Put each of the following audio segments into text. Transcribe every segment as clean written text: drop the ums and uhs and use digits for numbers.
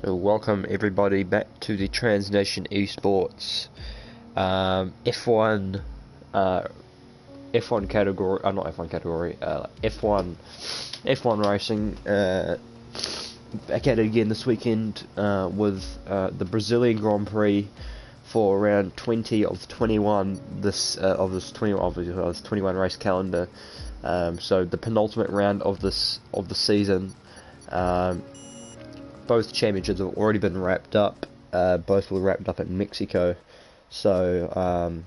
Welcome everybody back to the Transnation eSports F1 F1 category, not F1 category, F1 racing. Back at it again this weekend with the Brazilian Grand Prix for round 20 of 21 this 21 race calendar. So the penultimate round of the season. Both championships have already been wrapped up. Both were wrapped up in Mexico, so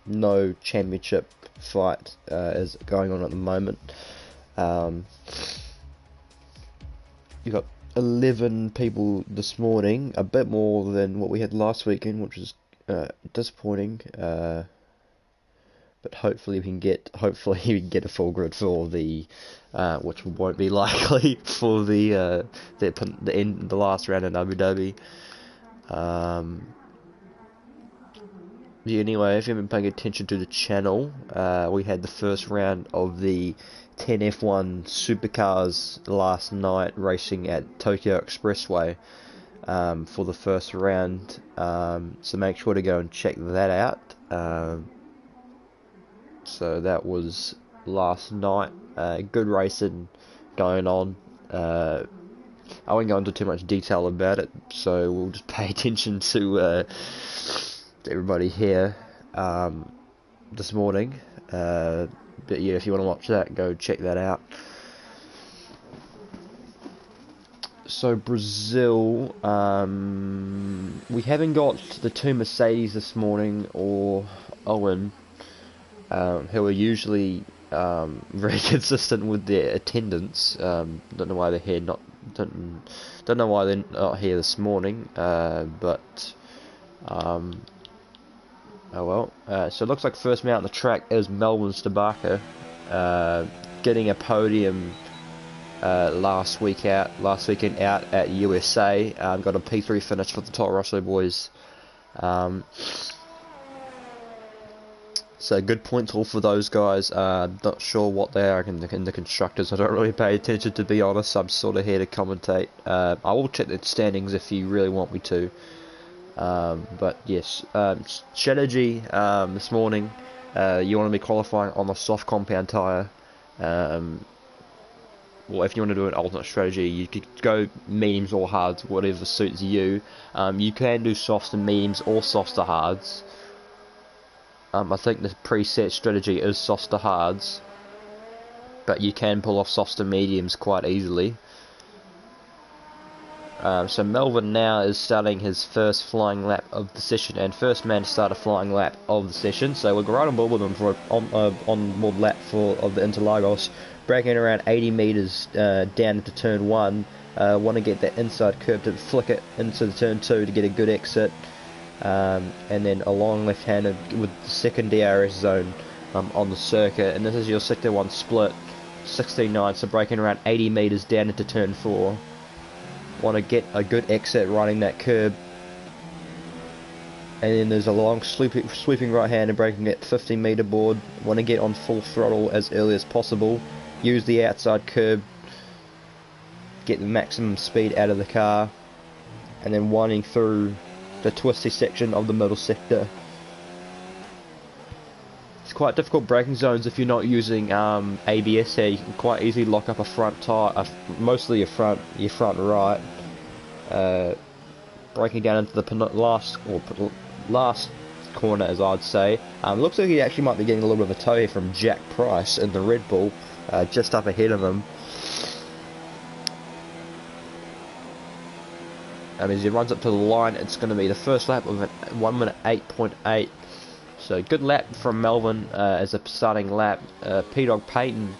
no championship fight is going on at the moment. You've got 11 people this morning, a bit more than what we had last weekend, which was disappointing. But hopefully we can get a full grid for the which won't be likely for the last round in Abu Dhabi. Anyway, if you haven't been paying attention to the channel, we had the first round of the 10 F1 supercars last night racing at Tokyo Expressway for the first round. So make sure to go and check that out. So that was last night. Good racing going on. I won't go into too much detail about it, so we'll just pay attention to everybody here this morning. But yeah, if you want to watch that, go check that out. So Brazil, we haven't got the two Mercedes this morning or Owen, who are usually very consistent with their attendance. Don't know why they're here. Don't know why they're not here this morning. But oh well. So it looks like first man out on the track is Melbourne Stabaka, getting a podium last weekend out at USA. Got a P3 finish for the Toro Rosso boys. So good points all for those guys. Not sure what they are in the constructors. I don't really pay attention, to be honest. I'm sort of here to commentate. I will check the standings if you really want me to. But yes, strategy this morning. You want to be qualifying on a soft compound tyre. Well, if you want to do an alternate strategy, you could go mediums or hards, whatever suits you. You can do softs and mediums or softs to hards. I think the preset strategy is softs to hards, but you can pull off softs to mediums quite easily. So Melvin now is starting his first flying lap of the session, and first man to start a flying lap of the session. So we're right on board with him for on board lap of the Interlagos, braking around 80 meters down into turn 1. Want to get that inside curve to flick it into the turn 2 to get a good exit. And then a long left-handed with the second DRS zone on the circuit, and this is your sector 1 split, 16.9, so braking around 80 meters down into turn 4. Want to get a good exit running that curb, and then there's a long sweeping right hand and braking at 50 meter board. Want to get on full throttle as early as possible, use the outside curb, get the maximum speed out of the car, and then winding through the twisty section of the middle sector. It's quite difficult braking zones if you're not using ABS here. You can quite easily lock up a front tire, mostly your front right. Braking down into the last corner, as I'd say. Looks like he actually might be getting a little bit of a tow here from Jack Price in the Red Bull, just up ahead of him. As he runs up to the line, it's going to be the first lap of 1 minute 8.8. So good lap from Melvin as a starting lap. P-Dog Payton,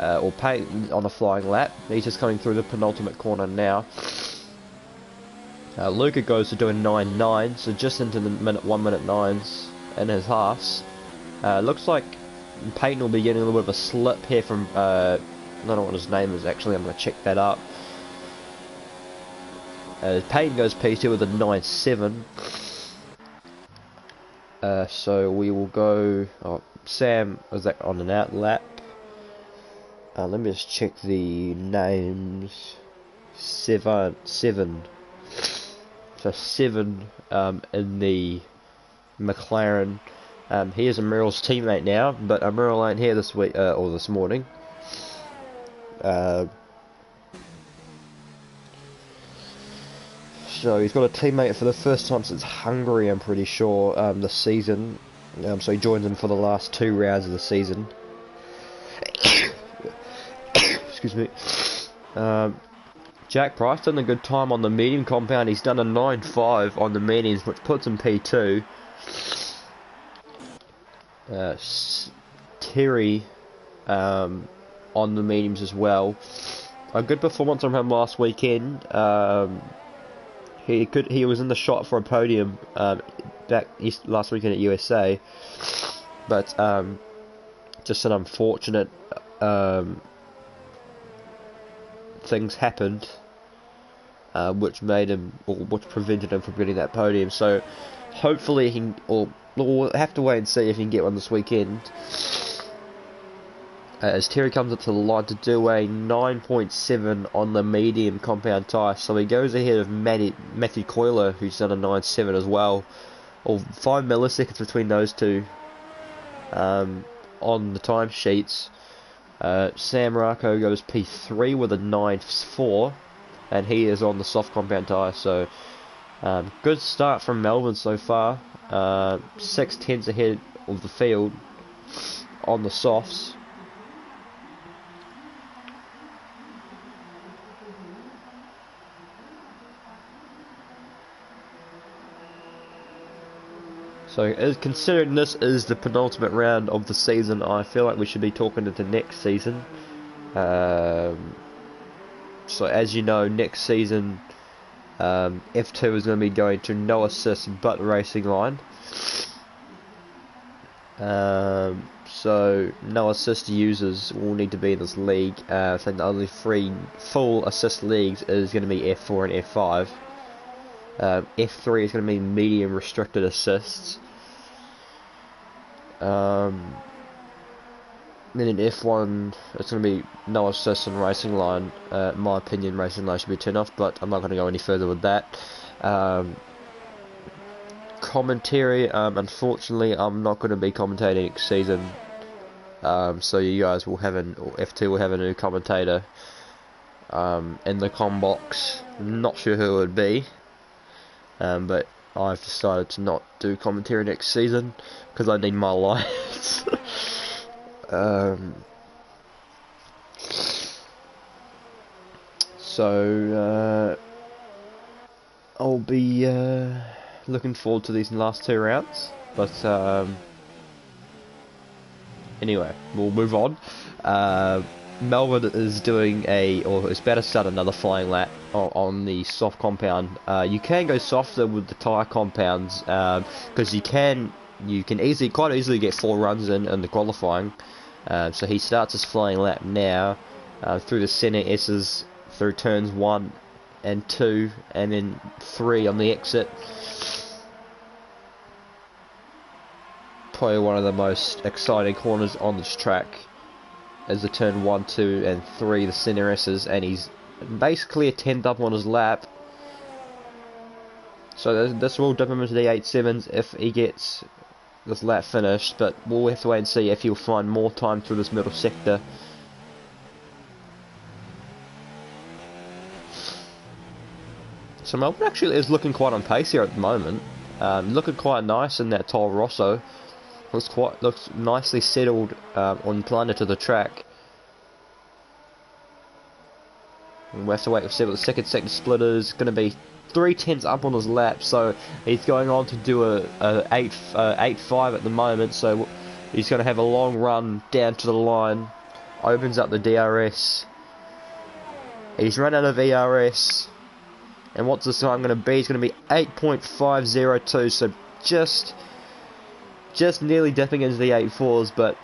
or Payton on the flying lap. He's just coming through the penultimate corner now. Luca goes to doing 9.9, so just into the 1 minute 9s in his halves. Looks like Payton will be getting a little bit of a slip here from, I don't know what his name is actually, I'm going to check that up. Payton goes P2 with a 9.7. So we will go. Oh, Sam was that on an out lap? Let me just check the names. Seven So 7 in the McLaren. He is Amiral's teammate now, but Amiral ain't here this week or this morning. So he's got a teammate for the first time since Hungary, I'm pretty sure, this season. So he joins him for the last 2 rounds of the season. Excuse me. Jack Price done a good time on the medium compound. He's done a 9.5 on the mediums, which puts him P2. Terry on the mediums as well. A good performance from him last weekend. He was in the shot for a podium back last weekend at USA, but just an unfortunate things happened, which prevented him from getting that podium. So hopefully he can, or we'll have to wait and see if he can get one this weekend. As Terry comes up to the line to do a 9.7 on the medium compound tyre, so he goes ahead of Matthew Coiler, who's done a 9.7 as well, or 5 milliseconds between those two on the timesheets. Sam Rocco goes P3 with a 9.4, and he is on the soft compound tyre. So good start from Melbourne so far. 6 tenths ahead of the field on the softs. So, considering this is the penultimate round of the season, I feel like we should be talking into next season. So, as you know, next season, F2 is going to be going to no assist but racing line. So, no assist users will need to be in this league. I think the only 3 full assist leagues is going to be F4 and F5. F3 is going to be medium restricted assists. Then in F1, it's going to be no assist and racing line. In my opinion, racing line should be turned off, but I'm not going to go any further with that. Commentary, unfortunately, I'm not going to be commentating next season. So you guys will have F2 will have a new commentator in the com box. Not sure who it would be, but I've decided to not do commentary next season because I need my lights. So I'll be looking forward to these last 2 rounds, but anyway, we'll move on. Melbourne is doing is about to start another flying lap on the soft compound. You can go softer with the tyre compounds because you can quite easily get 4 runs in the qualifying. So he starts his flying lap now through the centre S's, through turns 1 and 2, and then 3 on the exit. Probably one of the most exciting corners on this track is the turn 1, 2 and 3, the centre S's, and he's basically a 10th up on his lap. So this will dip him into the 8.7s if he gets this lap finished, but we'll have to wait and see if he'll find more time through this middle sector. So Melbourne actually is looking quite on pace here at the moment. Looking quite nice in that Toro Rosso. Looks nicely settled on planet to the track. And we'll have to wait and see what the second sector split is. Going to be 3 tenths up on his lap, so he's going on to do a 8.5 at the moment. So he's going to have a long run down to the line. Opens up the DRS. He's run out of ERS. And what's this time going to be? It's going to be 8.502, so just nearly dipping into the 8.4s, but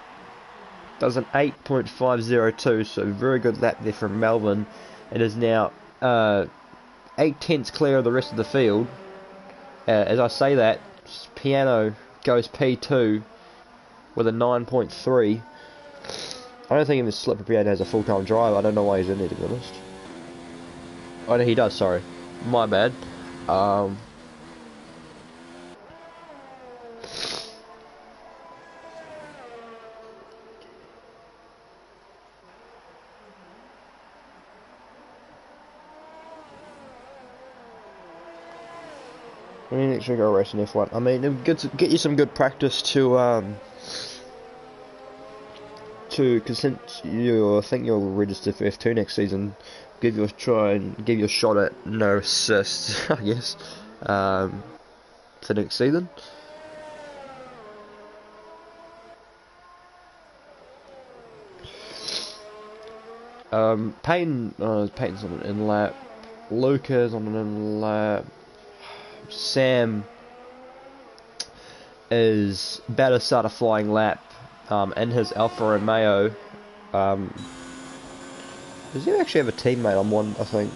does an 8.502, so very good lap there from Melbourne. It is now 8 tenths clear of the rest of the field. As I say that, Piano goes P2 with a 9.3. I don't think even Slipper Piano has a full-time driver. I don't know why he's in there, to be honest. Oh no, he does, sorry. My bad. When are you next week go race in F1? I mean, it'll get you some good practice to because since I think you'll register for F2 next season, give you a try and give you a shot at no assists, I guess, for next season. Peyton's on an in lap, Luca's on an in lap, Sam is about to start a flying lap in his Alfa Romeo. Does he actually have a teammate on one, I think?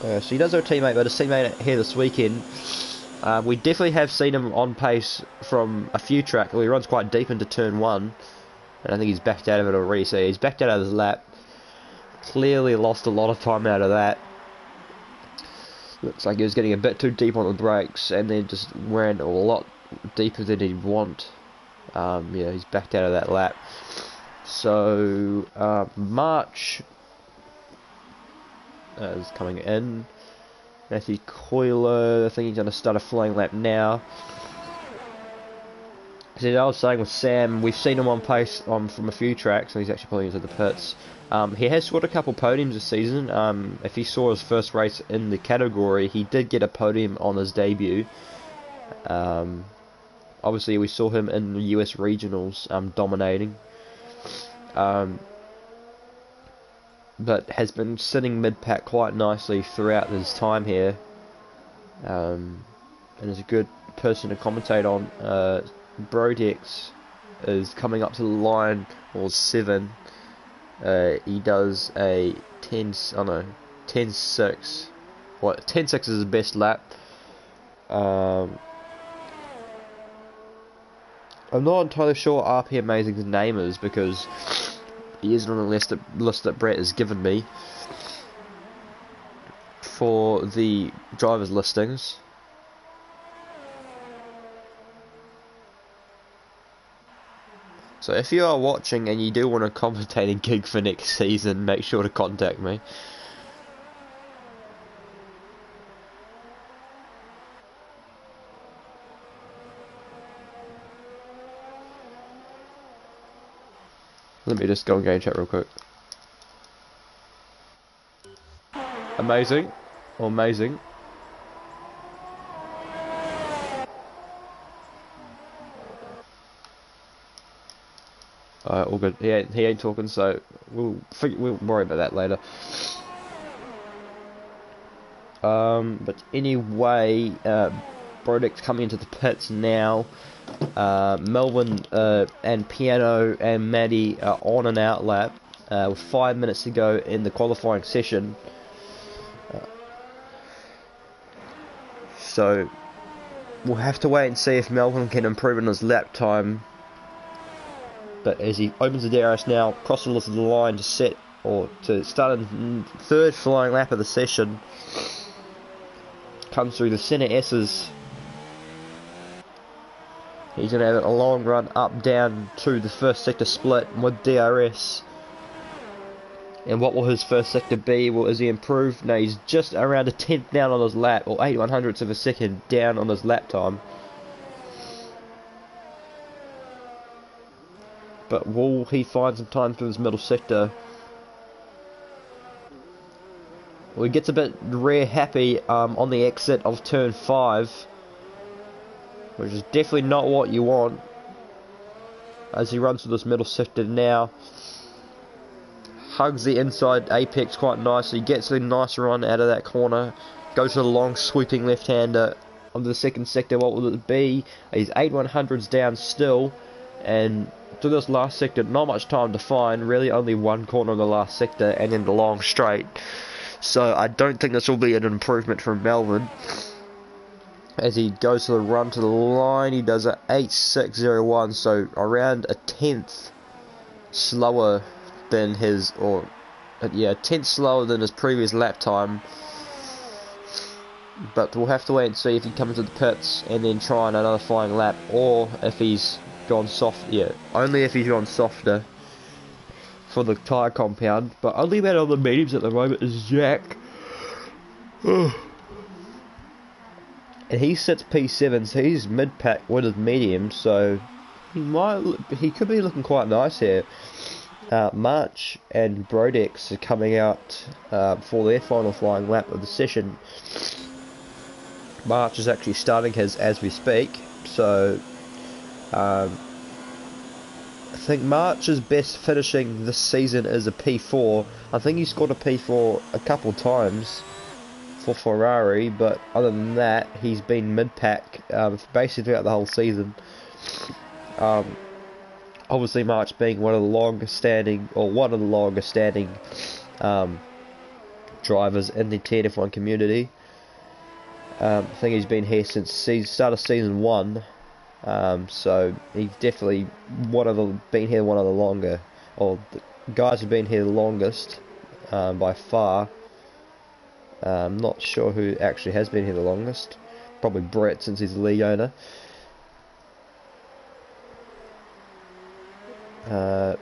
So he does have a teammate, but his teammate here this weekend. We definitely have seen him on pace from a few tracks. Well, he runs quite deep into turn 1. And I think he's backed out of it already, so he's backed out of his lap. Clearly lost a lot of time out of that. Looks like he was getting a bit too deep on the brakes, and then just ran a lot deeper than he'd want. Yeah, he's backed out of that lap. So, March is coming in. Matthew Coiler, I think he's going to start a flying lap now. As I was saying with Sam, we've seen him on pace from a few tracks, and he's actually pulling into the pits. He has scored a couple podiums this season. If he saw his first race in the category, he did get a podium on his debut. Obviously, we saw him in the US regionals dominating. But has been sitting mid-pack quite nicely throughout his time here. And is a good person to commentate on. Brodex is coming up to the line, or 7. He does a 10.6. Well, 10.6 is his best lap. I'm not entirely sure RP Amazing's name is, because he isn't on the list that Brett has given me for the drivers listings. So if you are watching and you do want a commentating gig for next season, make sure to contact me. Let me just go and game chat real quick. Amazing. Amazing. All good. He ain't talking, so we'll worry about that later. But anyway, Brodex coming into the pits now. Melvin and Piano and Maddie are on an out lap with 5 minutes to go in the qualifying session. So we'll have to wait and see if Melvin can improve on his lap time. But as he opens the DRS now, crosses the line to set, or to start a third flying lap of the session, comes through the centre S's. He's going to have a long run up down to the first sector split with DRS. And what will his first sector be? Well, is he improved? No, he's just around a tenth down on his lap, or 8/100ths of a second down on his lap time. But will he find some time through his middle sector? Well, he gets a bit rear happy on the exit of turn 5, which is definitely not what you want. As he runs through this middle sector now, hugs the inside apex quite nicely, gets a nice run out of that corner, goes to the long sweeping left-hander onto the second sector. What will it be? He's 8/100ths down still, and to this last sector, not much time to find, really only one corner in the last sector and then the long straight. So I don't think this will be an improvement from Melvin. As he goes to the run to the line, he does an 8.601, so around a tenth slower than his, or yeah, a tenth slower than his previous lap time. But we'll have to wait and see if he comes to the pits and then try another flying lap, or if he's gone soft. Yeah, only if he's gone softer for the tyre compound. But only about on the mediums at the moment is Jack. and he sits P7, so he's mid-pack with his medium, so he could be looking quite nice here. March and Brodex are coming out for their final flying lap of the session. March is actually starting his as we speak, so I think March is best finishing this season as a P4. I think he scored a P4 a couple times for Ferrari, but other than that, he's been mid-pack basically throughout the whole season. Obviously, March being one of the longest standing drivers in the TNF1 community. I think he's been here since start of season 1. So he's definitely been here one of the longer, or the guys have been here the longest by far. I'm not sure who actually has been here the longest. Probably Brett, since he's the league owner.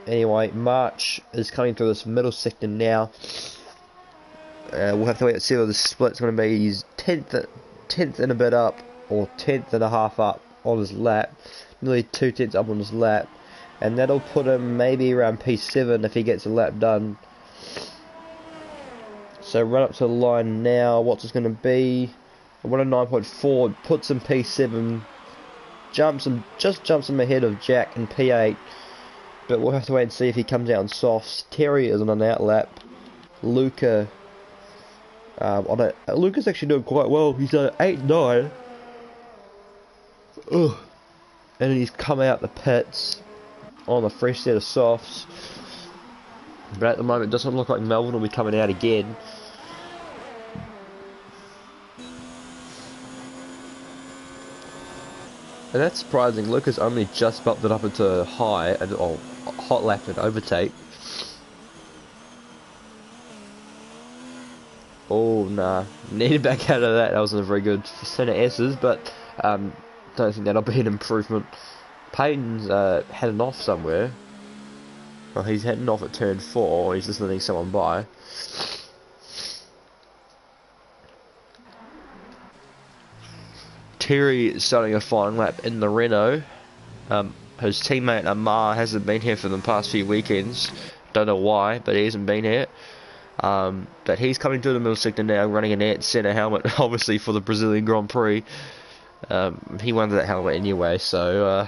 Anyway, March is coming through this middle sector now. We'll have to wait and see what the split's going to be. He's 10th and a bit up, or 10th and a half up on his lap, nearly 2/10 up on his lap, and that'll put him maybe around P7 if he gets a lap done. So run up to the line now. What's it going to be? 109.4 puts him P7, just jumps him ahead of Jack in P8, but we'll have to wait and see if he comes out on softs. Terry is on an out lap. Luca. Luca's actually doing quite well. He's done 8-9. Ugh. And he's come out the pits on a fresh set of softs. But at the moment, it doesn't look like Melvin will be coming out again. And that's surprising. Luca's only just bumped it up into high, or hot lap and overtake. Oh, nah. Needed back out of that. That wasn't a very good center S's, but don't think that'll be an improvement. Payton's heading off somewhere. Well, he's heading off at turn 4, or he's just letting someone by. Terry is starting a flying lap in the Renault. His teammate Amar hasn't been here for the past few weekends. Don't know why, but he hasn't been here. But he's coming to the middle sector now, running an Ant Center helmet, obviously for the Brazilian Grand Prix. He wanted that helmet anyway, so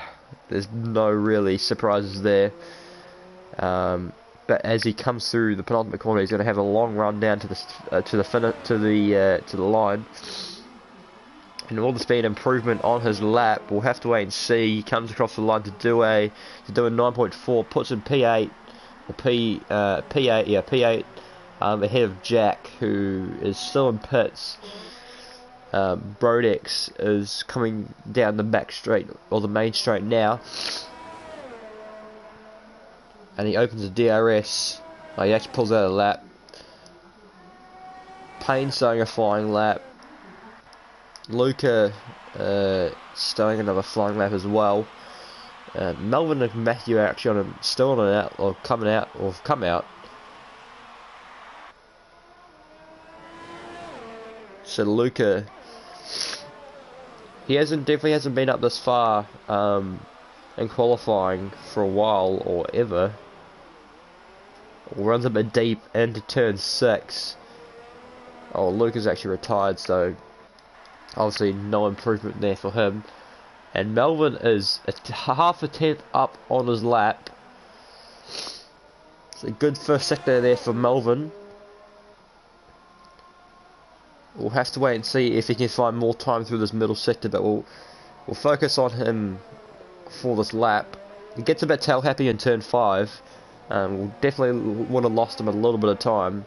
there's no really surprises there. But as he comes through the penultimate corner, he's going to have a long run down to the line. And all the speed improvement on his lap, we'll have to wait and see. He comes across the line to do a 9.4, puts in P8, P8 ahead of Jack, who is still in pits. Brodex is coming down the back straight, or the main straight now, and he opens the DRS. He actually pulls out a lap. Payne starting a flying lap. Luca starting another flying lap as well. Melvin and Matthew are actually still on an out, or come out. So Luca, he definitely hasn't been up this far in qualifying for a while or ever. Runs a bit deep into turn 6. Oh, Luca's actually retired, so obviously no improvement there for him. And Melvin is half a tenth up on his lap. It's a good first sector there for Melvin. We'll have to wait and see if he can find more time through this middle sector, but we'll focus on him for this lap. He gets a bit tail happy in turn 5. We'll definitely would have lost him a little bit of time.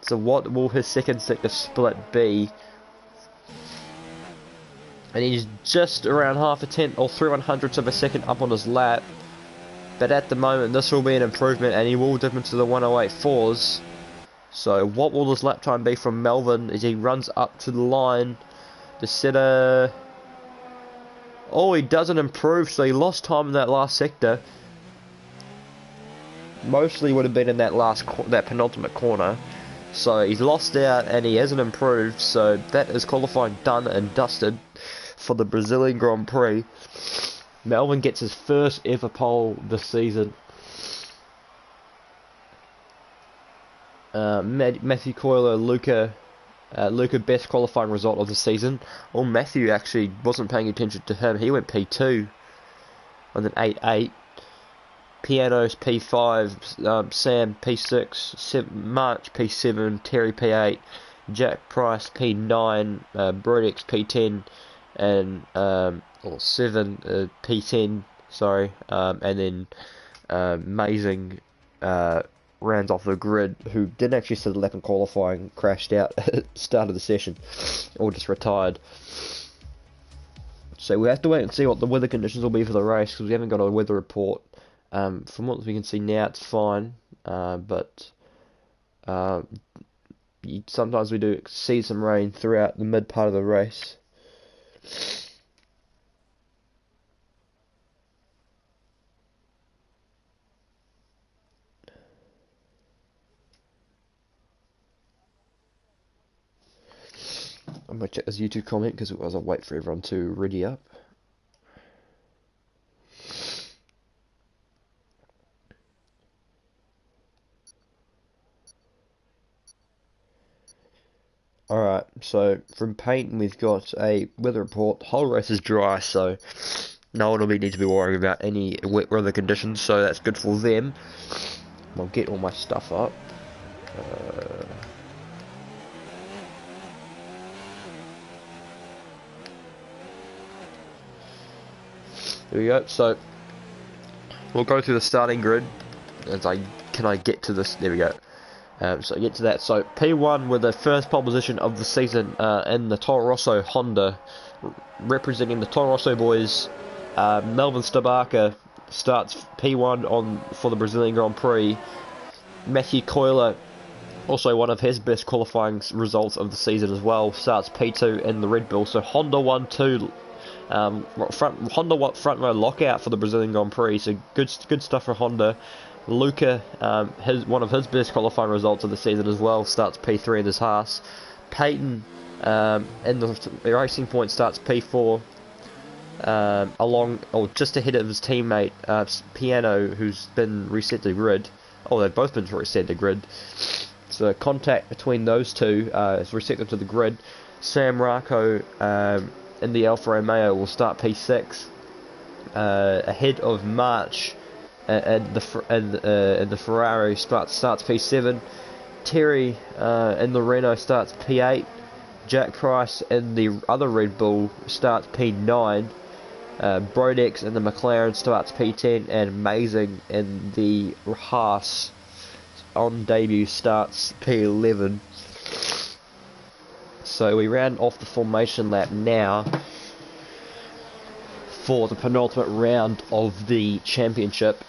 So what will his second sector split be? And he's just around half a tenth or 3/100ths of a second up on his lap. But at the moment, this will be an improvement, and he will dip into the 108.4s. So what will this lap time be from Melvin as he runs up to the line? The setter... Oh, he doesn't improve, so he lost time in that last sector. mostly would have been in that that penultimate corner. So he's lost out and he hasn't improved. So that is qualifying done and dusted for the Brazilian Grand Prix. Melvin gets his first ever pole this season. Matthew Coiler, Luca best qualifying result of the season. Well, Matthew actually wasn't paying attention to him. He went P2 on an 8.8. Pianos P5, Sam P6, March P7, Terry P8, Jack Price P9, Brodex P10, and or 7 P10. Sorry, and then Amazing rounds off the grid, who didn't actually sit a lap in qualifying, crashed out at the start of the session, or just retired. So we have to wait and see what the weather conditions will be for the race, because we haven't got a weather report. From what we can see now, it's fine, but sometimes we do see some rain throughout the mid part of the race. I'm going to check this YouTube comment because it was a wait for everyone to ready up. Alright, so from Paint we've got a weather report. The whole race is dry, so no one will need to be worrying about any wet weather conditions, so that's good for them. I'll get all my stuff up. There we go. So we'll go through the starting grid. Can I get to this? There we go. So I get to that. So P1 with the first pole position of the season in the Toro Rosso Honda, representing the Toro Rosso boys. Melvin Stabaka starts P1 for the Brazilian Grand Prix. Matthew Coiler, also one of his best qualifying results of the season as well, starts P2 in the Red Bull. So Honda 1-2. Honda front row lockout for the Brazilian Grand Prix, so good stuff for Honda. Luca, one of his best qualifying results of the season as well, starts P3 in his Haas. Peyton, in the Racing Point, starts P4, just ahead of his teammate Piano, who's been reset to grid. Oh, they've both been reset to grid. So contact between those two is reset them to the grid. Sam Racco in the Alfa Romeo will start P6, ahead of March, and the Ferrari starts P7. Terry in the Renault starts P8. Jack Price in the other Red Bull starts P9. Brodex in the McLaren starts P10, and Amazing in the Haas on debut starts P11. So we round off the formation lap now for the penultimate round of the championship.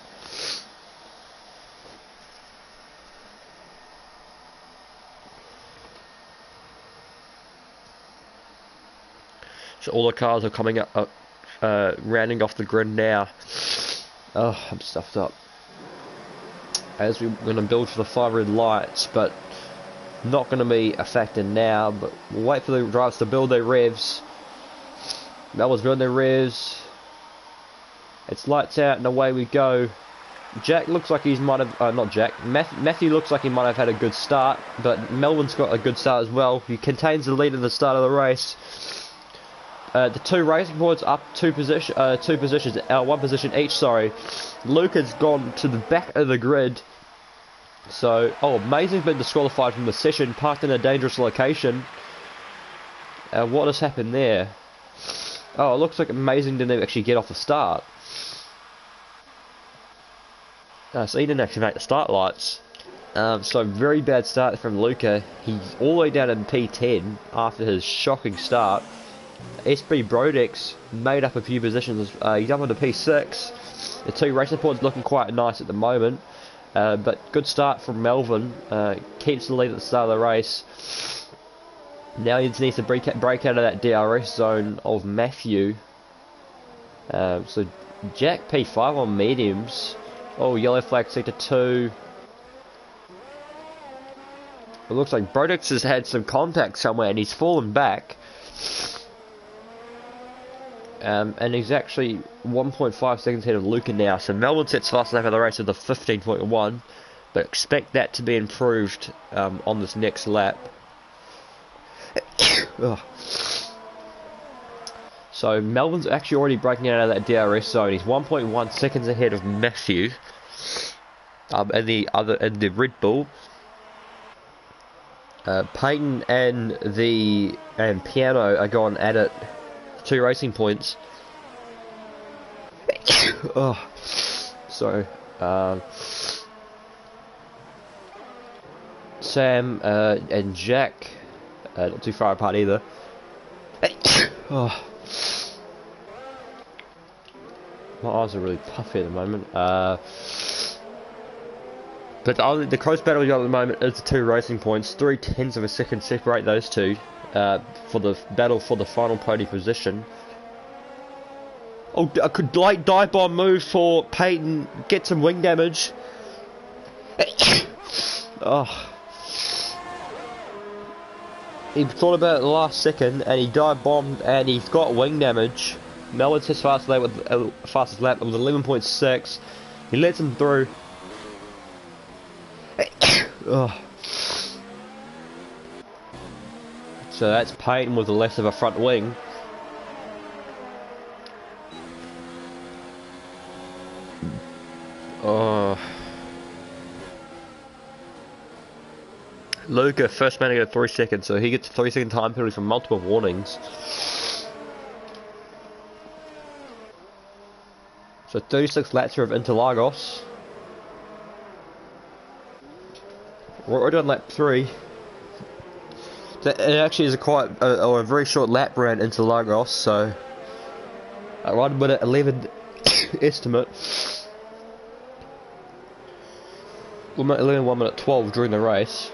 So all the cars are coming up, rounding off the grid now. Oh, I'm stuffed up. As we're going to build for the 5 red lights, but not going to be a factor now, but we'll wait for the drivers to build their revs. Melbourne's building their revs. It's lights out and away we go. Jack looks like he's might have, not Jack, Matthew looks like he might have had a good start, but Melbourne's got a good start as well. He contains the lead at the start of the race. The two racing points up one position each, sorry. Luke has gone to the back of the grid. So, Amazing's been disqualified from the session, parked in a dangerous location. What has happened there? Oh, it looks like Amazing didn't actually get off the start. So he didn't actually make the start lights. So very bad start from Luca. He's all the way down in P10 after his shocking start. SB Brodex made up a few positions. He's up into P6. The two racing points looking quite nice at the moment. But good start from Melvin. Keeps the lead at the start of the race. Now he just needs to break out of that DRS zone of Matthew. So Jack P5 on mediums. Oh, yellow flag sector 2. It looks like Brodix has had some contact somewhere and he's fallen back. And he's actually 1.5 seconds ahead of Luca now. So Melbourne sets fast lap of the race with a 15.1. But expect that to be improved on this next lap. So Melbourne's actually already breaking out of that DRS zone. He's 1.1 seconds ahead of Matthew. In the Red Bull. Peyton and Piano are going at it. 2 racing points. Sorry. Sam and Jack, not too far apart either. My eyes are really puffy at the moment. But the close battle you got at the moment is the 2 racing points. 0.3 of a second separate those two for the battle for the final podium position. Oh, a good light dive bomb move for Peyton. Get some wing damage. He thought about it at the last second and he dive bombed and he's got wing damage. Melbourne's his fastest lap with 11.6. He lets him through. So that's Peyton with the less of a front wing. Luca, first man to go 3 seconds, so he gets a 3-second time penalty from multiple warnings. So 36 laps of Interlagos. We're already on lap 3. So it actually is a very short lap round Interlagos, so I ride with an 11 estimate. 1 minute 12 during the race.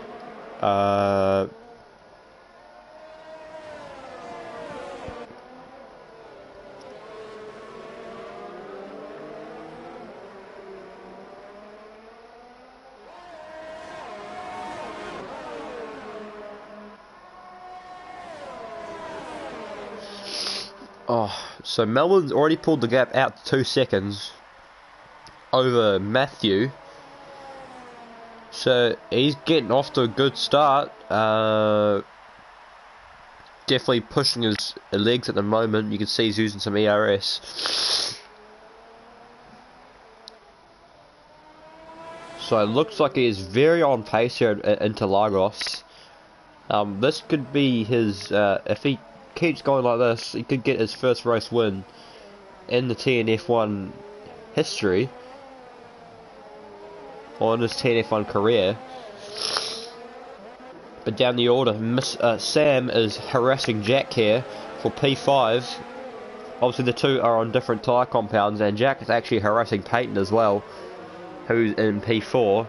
So Melbourne's already pulled the gap out to 2 seconds over Matthew. So he's getting off to a good start. Definitely pushing his legs at the moment. You can see he's using some ERS. So it looks like he is very on pace here at Interlagos. This could be his, if he keeps going like this, he could get his first race win in the TNF1 history. On his TNF1 career. But down the order, Sam is harassing Jack here for P5. Obviously the two are on different tyre compounds, and Jack is actually harassing Peyton as well, who's in P4,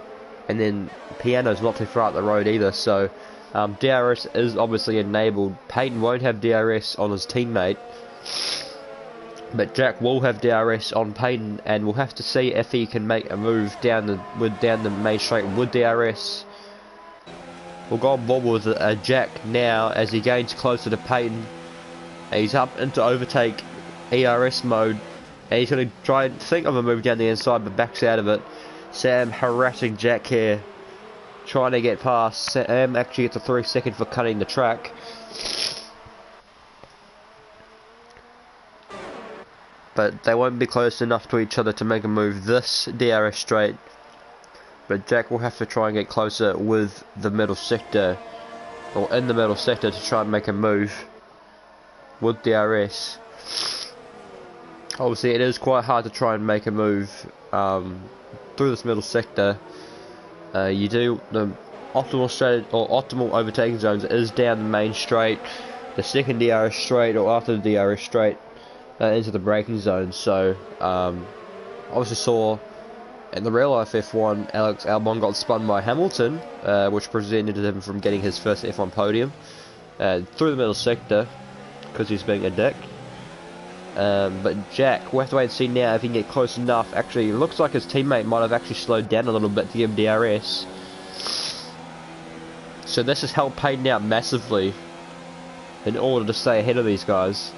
and then Piano's not too far up the road either, so DRS is obviously enabled. Peyton won't have DRS on his teammate, but Jack will have DRS on Peyton, and we'll have to see if he can make a move down the main straight with DRS. We'll go on board with Jack now as he gains closer to Peyton. He's up into overtake ERS mode, and he's going to try and think of a move down the inside, but backs out of it. Sam harassing Jack here, trying to get past. Sam actually gets a 3 second for cutting the track. But they won't be close enough to each other to make a move this DRS straight. But Jack will have to try and get closer with the middle sector, or in the middle sector, to try and make a move with DRS. Obviously it is quite hard to try and make a move through this middle sector. You do the optimal overtaking zones is down the main straight, the second DRS straight, or after the DRS straight. Into the braking zone. So obviously saw in the real life F1 Alex Albon got spun by Hamilton, which prevented him from getting his first F1 podium through the middle sector because he's being a dick. But Jack, we'll have to wait and see now if he can get close enough. Actually, it looks like his teammate might have actually slowed down a little bit to give him DRS. So this has helped Payton out massively in order to stay ahead of these guys.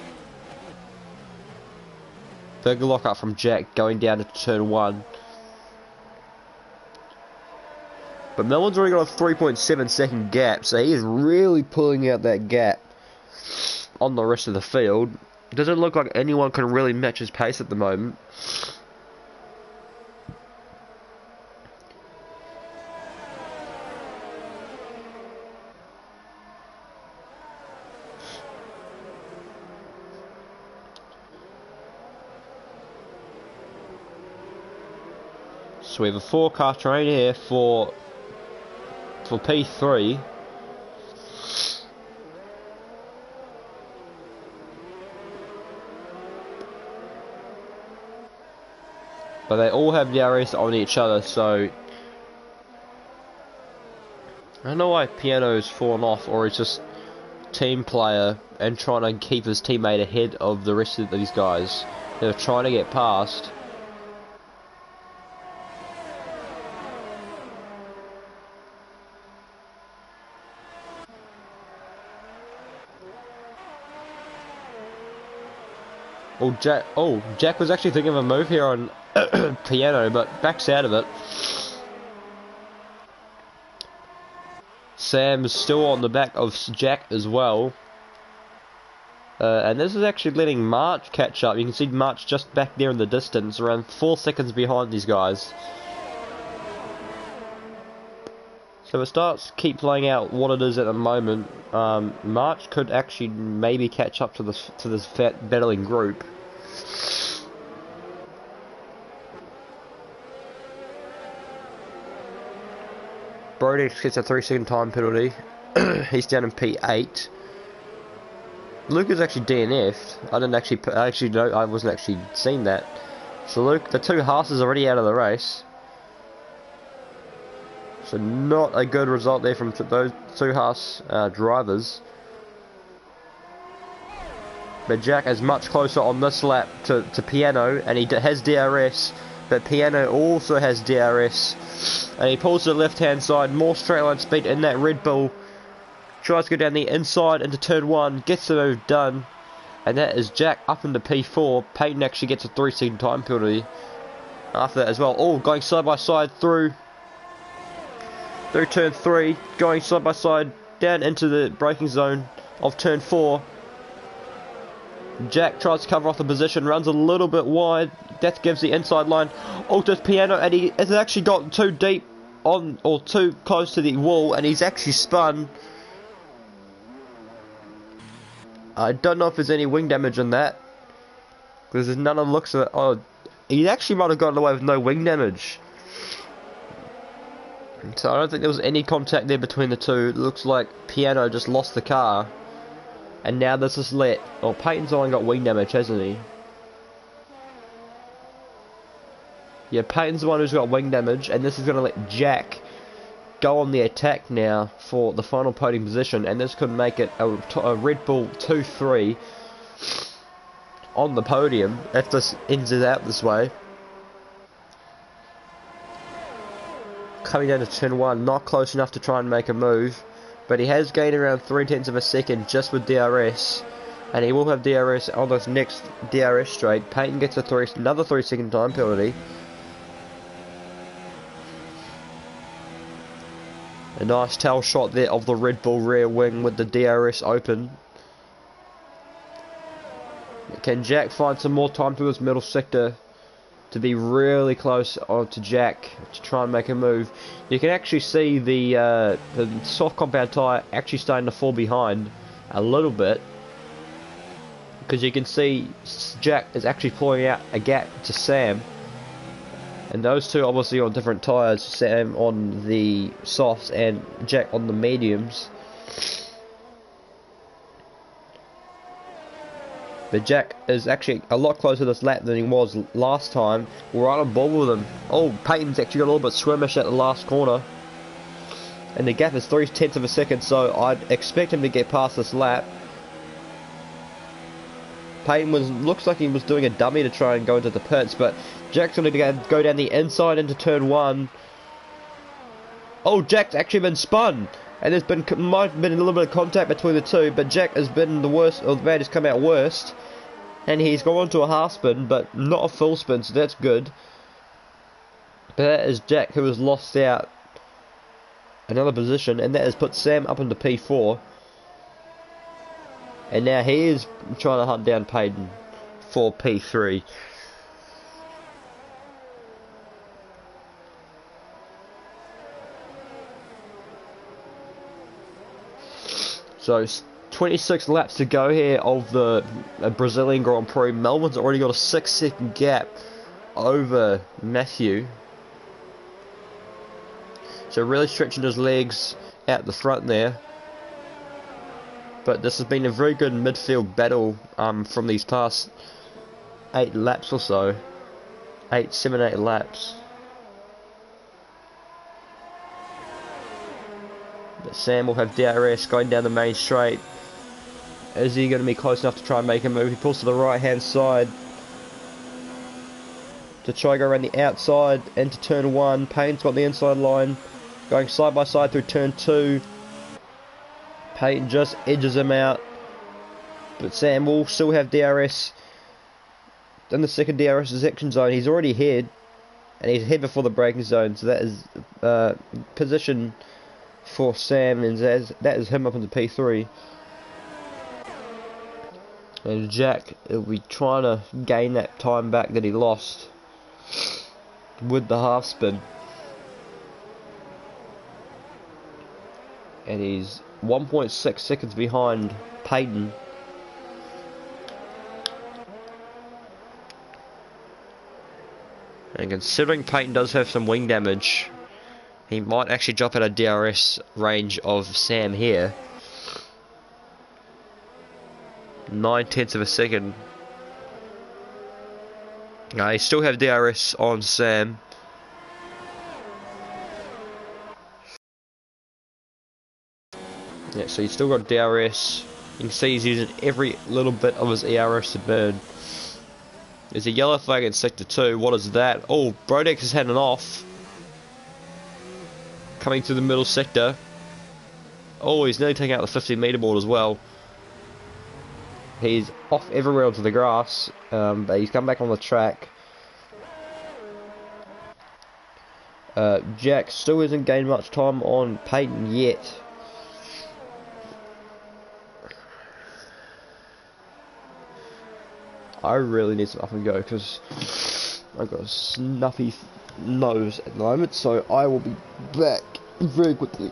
Big lock up from Jack going down to turn 1. But Melon's already got a 3.7 second gap, so he is really pulling out that gap on the rest of the field. It doesn't look like anyone can really match his pace at the moment. So we have a 4-car train here for P3. But they all have DRS on each other, so I don't know why Piano's fallen off, or he's just team player and trying to keep his teammate ahead of the rest of these guys. They're trying to get past. Jack was actually thinking of a move here on Piano, but backs out of it. Sam's still on the back of Jack as well. And this is actually letting March catch up. You can see March just back there in the distance, around 4 seconds behind these guys. So it starts keep playing out what it is at the moment. March could actually maybe catch up to this fat battling group. Brodex gets a 3-second time penalty. He's down in P8. Luke is actually DNF'd. I wasn't actually seeing that. So Luke, the 2 Haas's already out of the race. So not a good result there from those 2 Haas drivers. But Jack is much closer on this lap to Piano, and he has DRS. But Piano also has DRS. And he pulls to the left hand side, more straight line speed in that Red Bull. Tries to go down the inside into turn 1, gets the move done. And that is Jack up into P4. Payton actually gets a 3-second time penalty after that as well. Oh, going side by side through turn 3, going side by side down into the braking zone of turn 4. Jack tries to cover off the position, runs a little bit wide. That gives the inside line. Oh, does Piano, and he has actually gotten too deep on, or too close to the wall, and he's actually spun. I don't know if there's any wing damage on that, because there's none of the looks of it. Oh, he actually might have gotten away with no wing damage. So I don't think there was any contact there between the two. It looks like Piano just lost the car. And now this is let... Oh, Payton's only got wing damage, hasn't he? Yeah, Payton's the one who's got wing damage. And this is going to let Jack go on the attack now for the final podium position. And this could make it a Red Bull 2-3 on the podium if this ends it out this way. Coming down to turn 1, not close enough to try and make a move, but he has gained around 0.3 of a second just with DRS, and he will have DRS on this next DRS straight. Payton gets another 3-second time penalty. A nice tail shot there of the Red Bull rear wing with the DRS open. Can Jack find some more time through this middle sector to be really close to Jack to try and make a move? You can actually see the soft compound tyre actually starting to fall behind a little bit, because you can see Jack is actually pulling out a gap to Sam, and those two obviously on different tyres, Sam on the softs and Jack on the mediums. But Jack is actually a lot closer this lap than he was last time. We're right on ball with him. Oh, Payton's actually got a little bit swimmish at the last corner. And the gap is 0.3 of a second, so I'd expect him to get past this lap. Payton looks like he was doing a dummy to try and go into the pits, but Jack's going to go down the inside into turn 1. Oh, Jack's actually been spun, and might have been a little bit of contact between the two, but Jack has been the worst, or the man has come out worst, and he's gone to a half spin, but not a full spin, so that's good. But that is Jack, who has lost out another position, and that has put Sam up into P4. And now he is trying to hunt down Payton for P3. So 26 laps to go here of the Brazilian Grand Prix. Melbourne's already got a 6-second gap over Matthew. So really stretching his legs out the front there. But this has been a very good midfield battle from these past 8 laps or so. 7, 8 laps. But Sam will have DRS going down the main straight. Is he going to be close enough to try and make a move? He pulls to the right hand side to try and go around the outside into turn 1. Payne's got the inside line, going side by side through turn 2. Payton just edges him out, but Sam will still have DRS in the second DRS section zone. He's already ahead, and he's ahead before the braking zone, so that is position for Sam, and that is him up into P3. And Jack will be trying to gain that time back that he lost with the half spin. And he's 1.6 seconds behind Payton. And considering Payton does have some wing damage, he might actually drop out of DRS range of Sam here. 9/10 of a second. He still have DRS on Sam. Yeah, so he's still got DRS. You can see he's using every little bit of his ERS to burn. There's a yellow flag in sector 2. What is that? Oh, Brodex has had an off. Coming through the middle sector. Oh, he's nearly taking out the 50-meter board as well. He's off everywhere onto the grass, but he's come back on the track. Jack still hasn't gained much time on Payton yet. I really need some up and go because I've got a snuffy nose at the moment, so I will be back very quickly.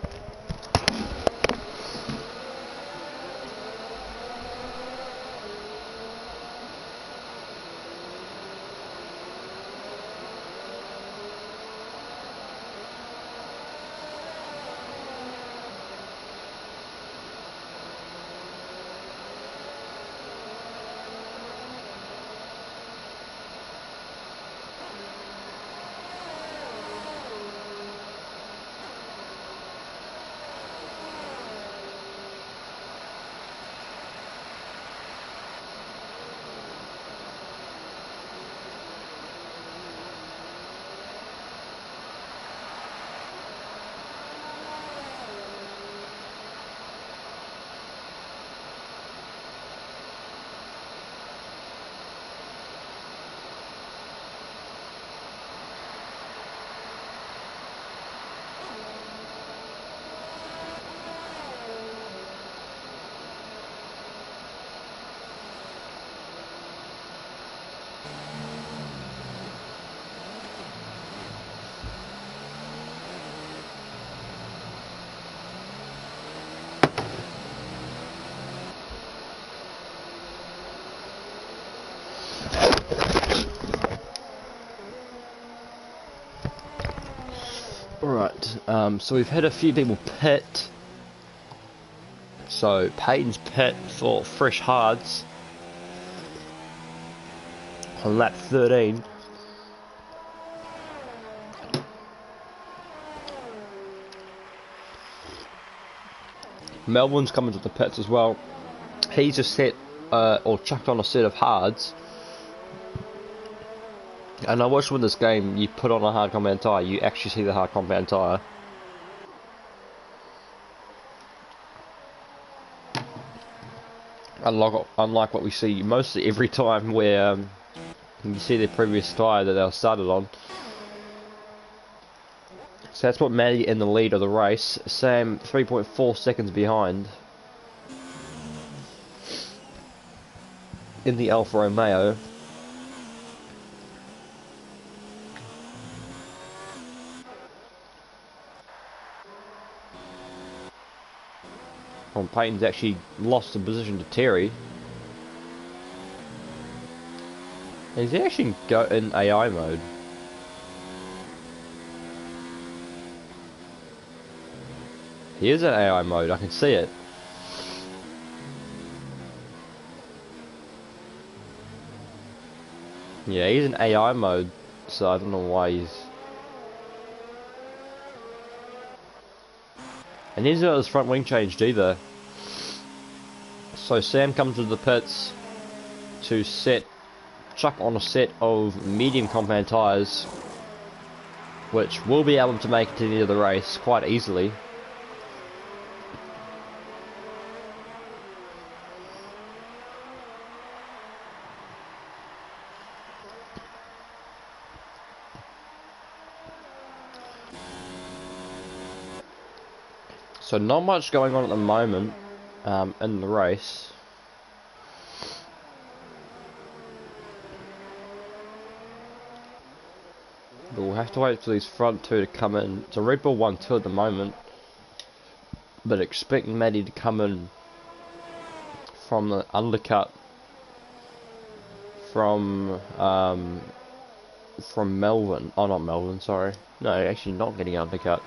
Alright, so we've had a few people pit. So Payton's pit for fresh hards on lap 13. Melbourne's coming to the pits as well. He's just hit or chucked on a set of hards. And I watched with this game, you put on a hard compound tyre, you actually see the hard compound tyre. Unlike what we see mostly every time where you see the previous tyre that they were started on. So that's what Matty in the lead of the race. Sam 3.4 seconds behind in the Alfa Romeo. Payton's actually lost the position to Terry. He's actually got in AI mode. He is in AI mode, I can see it. Yeah, he's in AI mode, so I don't know why he's... And he's got his front wing changed either. So Sam comes to the pits to chuck on a set of medium compound tyres, which will be able to make it to the end of the race quite easily. So not much going on at the moment in the race. But we'll have to wait for these front two to come in. It's a Red Bull 1-2 at the moment. But expect Matty to come in from the undercut from Melbourne. Oh, not Melbourne, sorry. No, actually not getting undercut.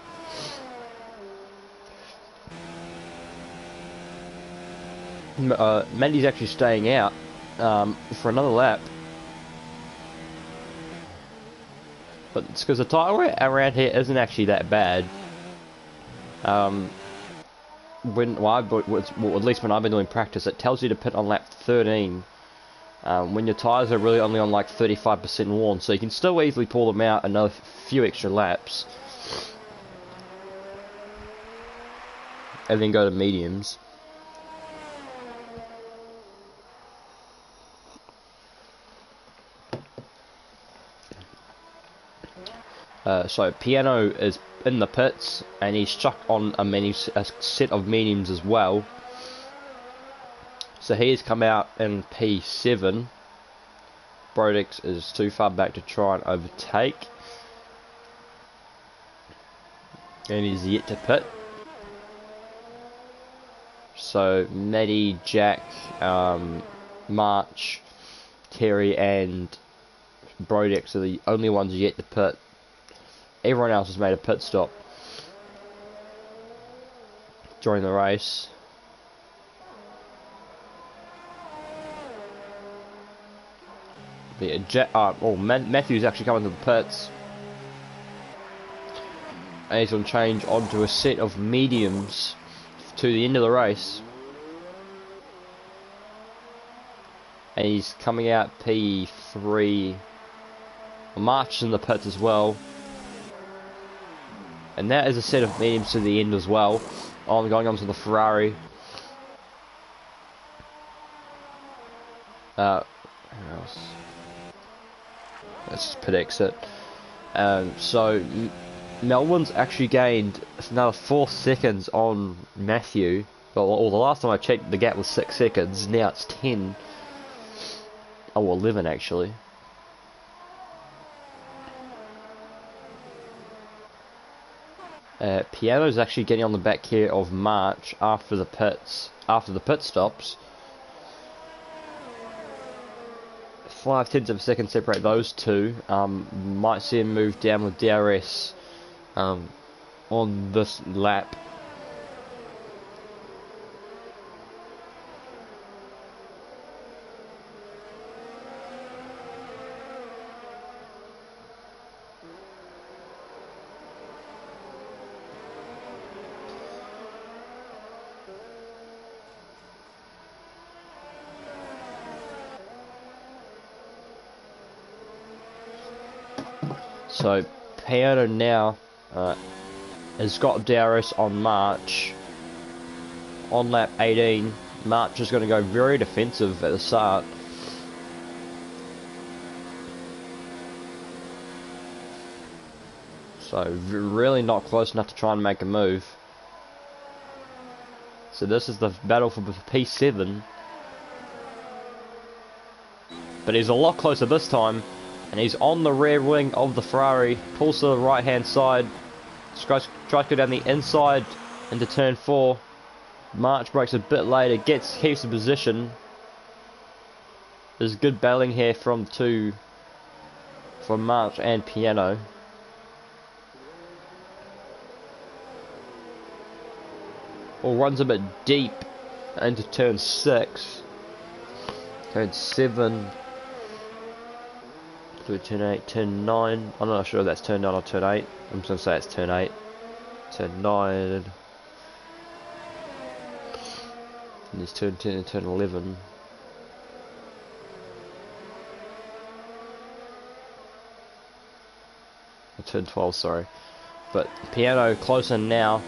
Matty's actually staying out for another lap. But it's because the tyre around here isn't actually that bad. At least when I've been doing practice, it tells you to pit on lap 13 when your tyres are really only on like 35% worn, so you can still easily pull them out another few extra laps and then go to mediums. So Piano is in the pits and he's chucked on a set of mediums as well. So he has come out in P7. Brodex is too far back to try and overtake. And he's yet to pit. So Matty, Jack, March, Terry and Brodex are the only ones yet to pit. Everyone else has made a pit stop during the race. Matthew's actually coming to the pits. And he's going to change onto a set of mediums to the end of the race. And he's coming out P3. March in the pits as well. And that is a set of mediums to the end as well. Going on to the Ferrari. Who else? Let's just pit exit. So Melbourne's actually gained another 4 seconds on Matthew. Well, the last time I checked, the gap was 6 seconds. Now it's 10. Oh, 11 actually. Piano's actually getting on the back here of March after the pit stops. 0.5 of a second separate those two. Might see him move down with DRS on this lap. So Piano now has got DRS on March. On lap 18, March is going to go very defensive at the start. So really not close enough to try and make a move. So this is the battle for P7. But he's a lot closer this time. And he's on the rear wing of the Ferrari. Pulls to the right hand side. Tries to go down the inside into turn 4. March breaks a bit later. Keeps the position. There's good battling here from March and Piano. Or runs a bit deep into turn 6. Turn 7. Through turn 8, turn 9. I'm not sure if that's turn 9 or turn 8. I'm just going to say it's turn 8. Turn 9. And it's turn 10 and turn 11. Or turn 12, sorry. But Piano closer now.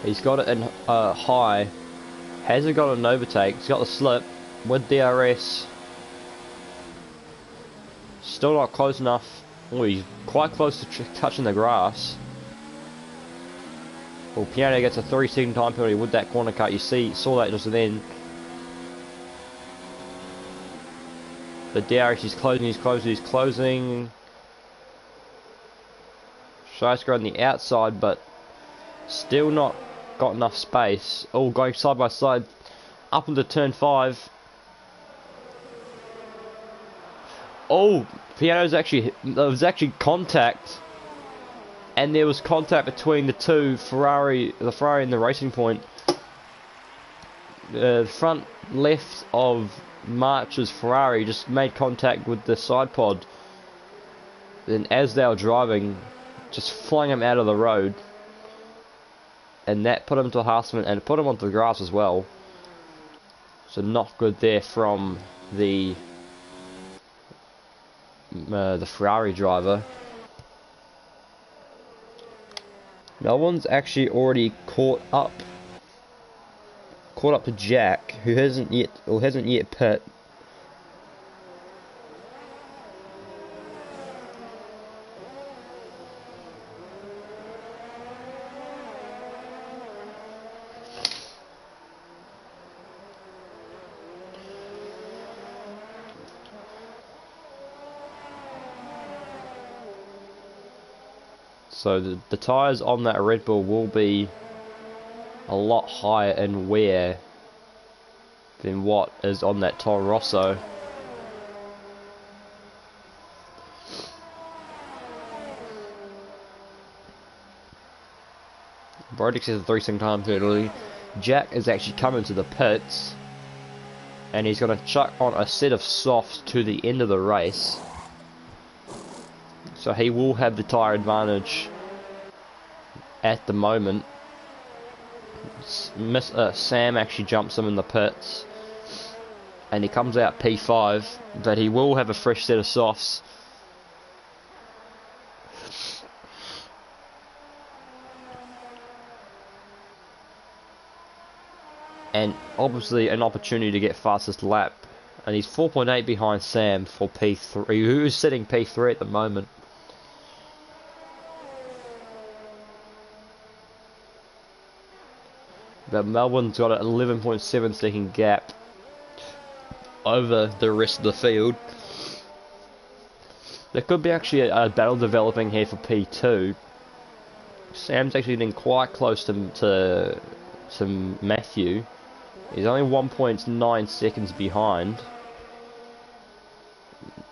He's got it in high. Hasn't got an overtake. He's got the slip with DRS. Still not close enough. Oh, he's quite close to touching the grass. Well, Piano gets a 3-second time penalty with that corner cut. Saw that just then. The DRS is closing. Tries to go on the outside, but still not got enough space. All going side by side up into turn 5. Oh, Piano's there was actually contact, and there was contact between the two the Ferrari and the Racing Point. The front left of March's Ferrari just made contact with the side pod. Then as they were driving, just flung him out of the road. And that put him to a harassment and put him onto the grass as well. So not good there from the Ferrari driver. No one's actually already caught up to Jack, who hasn't yet pit. So the tyres on that Red Bull will be a lot higher in wear than what is on that Toro Rosso. Brodix has a 3-second time penalty. Jack is actually coming to the pits, and he's going to chuck on a set of softs to the end of the race. So he will have the tyre advantage at the moment. Sam actually jumps him in the pits, and he comes out P5, but he will have a fresh set of softs. And obviously an opportunity to get fastest lap. And he's 4.8 behind Sam for P3, who is sitting P3 at the moment. But Melbourne's got an 11.7 second gap over the rest of the field. There could be actually a battle developing here for P2. Sam's actually getting quite close to Matthew. He's only 1.9 seconds behind.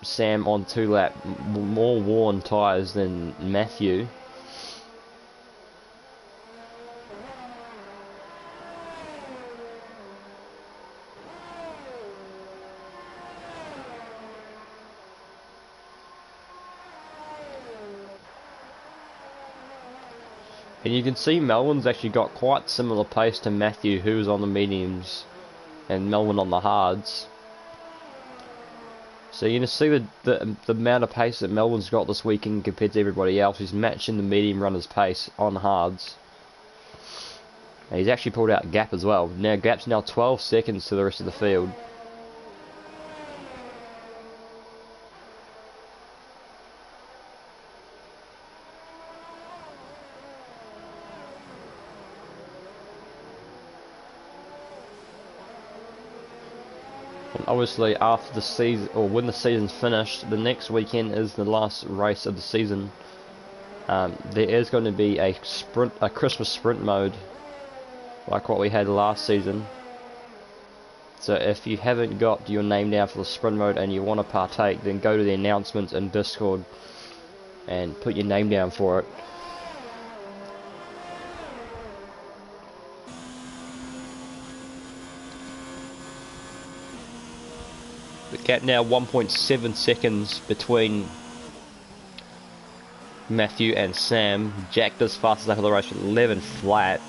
Sam on 2 lap, more worn tyres than Matthew. And you can see Melbourne's actually got quite similar pace to Matthew, who was on the mediums, and Melbourne on the hards. So you're going to see the amount of pace that Melbourne's got this weekend compared to everybody else. He's matching the medium runner's pace on hards. And he's actually pulled out gap as well. Now gap's now 12 seconds to the rest of the field. Obviously, after the season, or when the season's finished, the next weekend is the last race of the season. There is going to be a Christmas sprint mode, like what we had last season. So if you haven't got your name down for the sprint mode and you want to partake, then go to the announcements in Discord and put your name down for it. The gap now 1.7 seconds between Matthew and Sam. Jack does fastest lap of the race with 11 flat.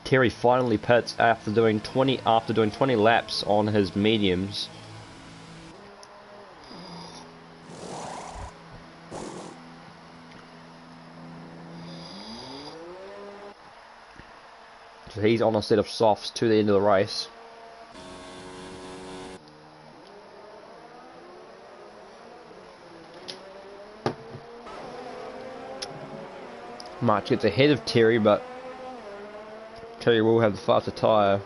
Terry finally pits after doing 20 laps on his mediums. So he's on a set of softs to the end of the race. March gets ahead of Terry, but Terry will have the faster tyre.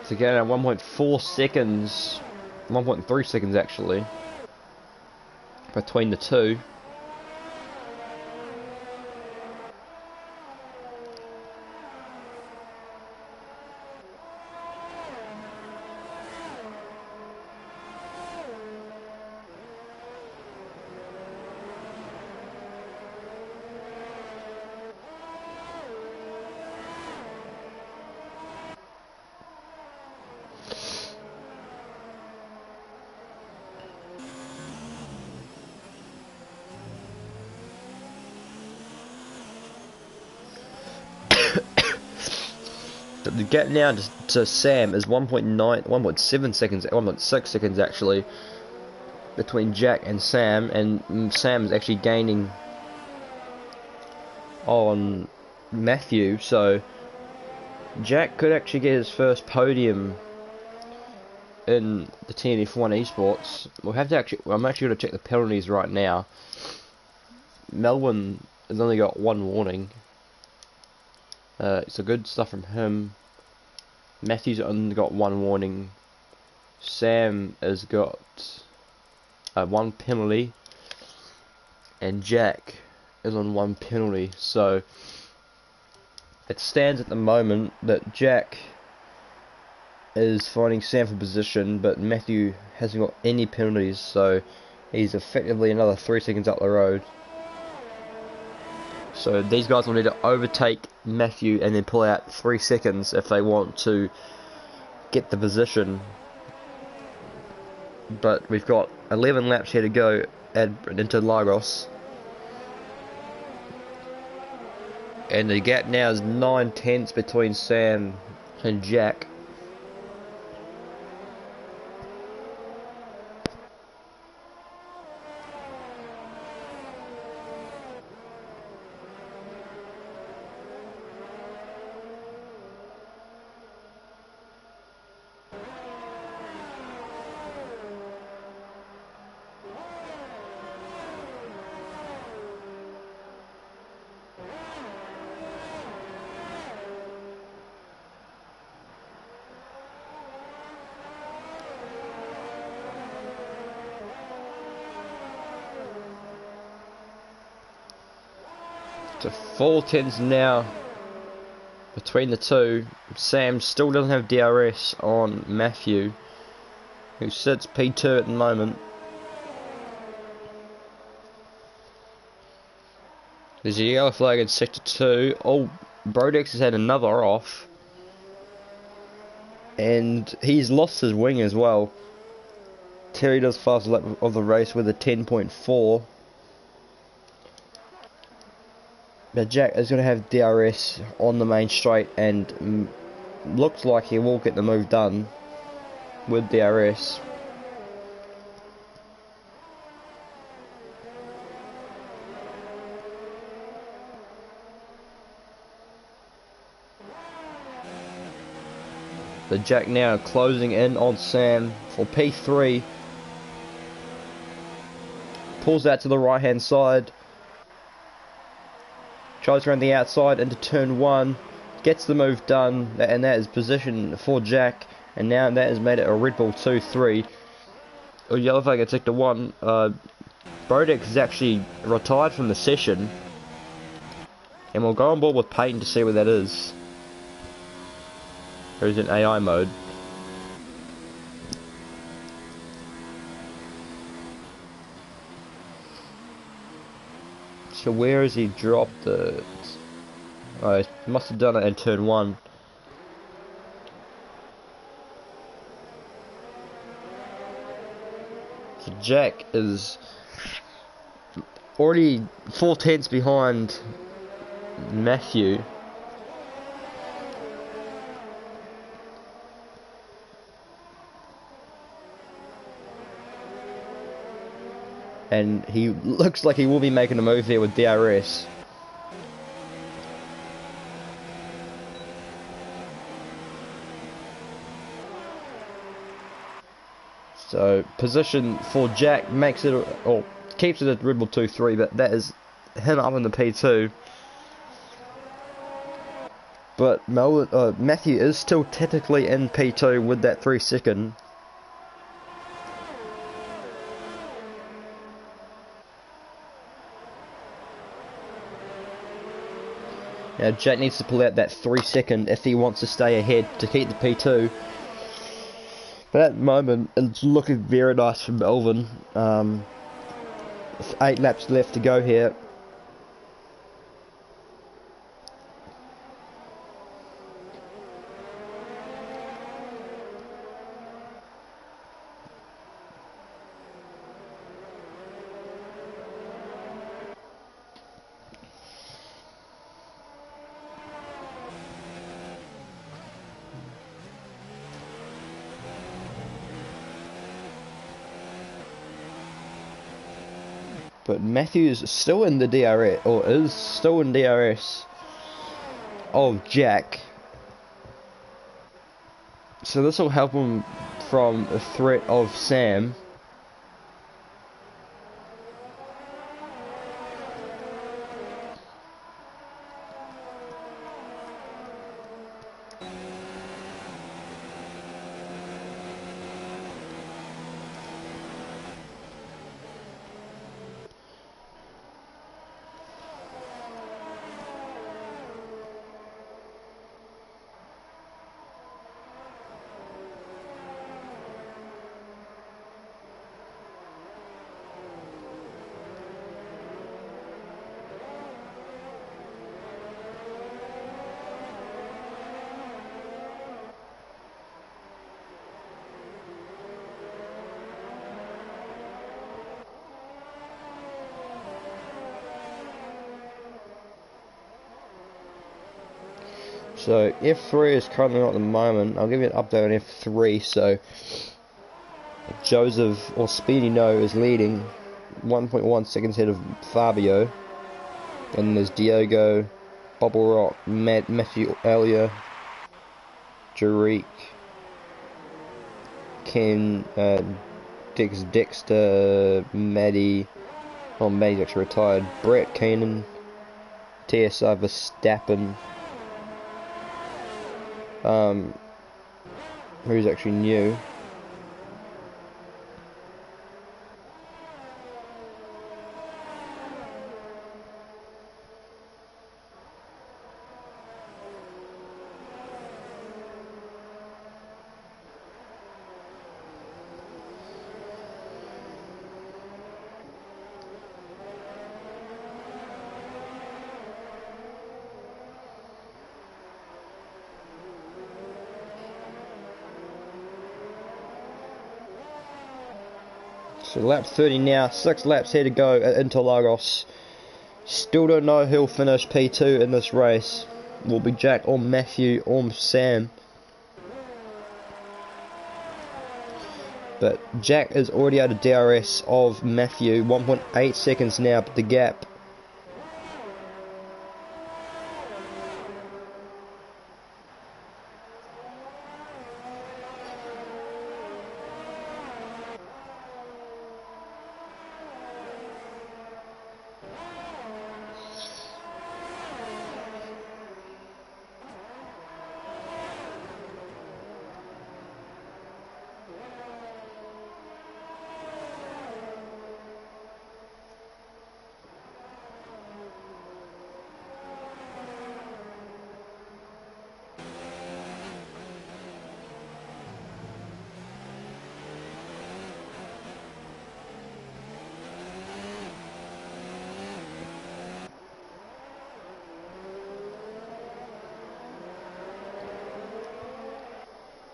To get at 1.4 seconds, 1.3 seconds actually, between the two. The gap now to Sam is 1.7 seconds, 1.6 seconds actually, between Jack and Sam, and Sam is actually gaining on Matthew, so Jack could actually get his first podium in the TNF1 eSports. We'll have to I'm actually going to check the penalties right now. Melbourne has only got one warning. So good stuff from him. Matthew's only got one warning. Sam has got one penalty, and Jack is on one penalty. So it stands at the moment that Jack is fighting Sam for position, but Matthew hasn't got any penalties, so he's effectively another 3 seconds up the road. So these guys will need to overtake Matthew and then pull out 3 seconds if they want to get the position. But we've got 11 laps here to go into Lagos. And the gap now is 9/10 between Sam and Jack. So 4/10s now between the two. Sam still doesn't have DRS on Matthew, who sits P2 at the moment. There's a yellow flag in Sector 2. Oh, Brodex has had another off. And he's lost his wing as well. Terry does fast lap of the race with a 10.4. But Jack is going to have DRS on the main straight, and looks like he will get the move done with DRS. The Jack now closing in on Sam for P3. Pulls out to the right hand side. Tries around the outside into turn 1. Gets the move done, and that is position for Jack. And now that has made it a Red Bull 2-3. Oh, yellow flag at Sector 1. Brodex is actually retired from the session. And we'll go on board with Peyton to see where that is. Or is it in AI mode? So where has he dropped it? Oh, he must have done it in turn 1. So Jack is already 4 tenths behind Matthew. And he looks like he will be making a move there with DRS. So position for Jack makes it, or keeps it at Red Bull 2-3, but that is him up in the P2. But Matthew is still technically in P2 with that 3-second. Now Jack needs to pull out that 3-second if he wants to stay ahead to keep the P2. But at the moment, it's looking very nice for Melvin. 8 laps left to go here. But Matthew's still in the DRS, or is still in DRS of Jack. So this will help him from the threat of Sam. So F3 is currently not at the moment. I'll give you an update on F3. So Joseph, or Speedy No, is leading 1.1 seconds ahead of Fabio. And there's Diogo, Bubble Rock, Matthew Elia, Jarique, Ken, Dexter, Maddie. Oh, Maddie's actually retired. Brett Keenan, TSR Verstappen. Who's actually new. So lap 30 now, 6 laps here to go at Interlagos. Still don't know who'll finish P2 in this race. Will be Jack or Matthew or Sam. But Jack is already out of DRS of Matthew, 1.8 seconds now, but the gap.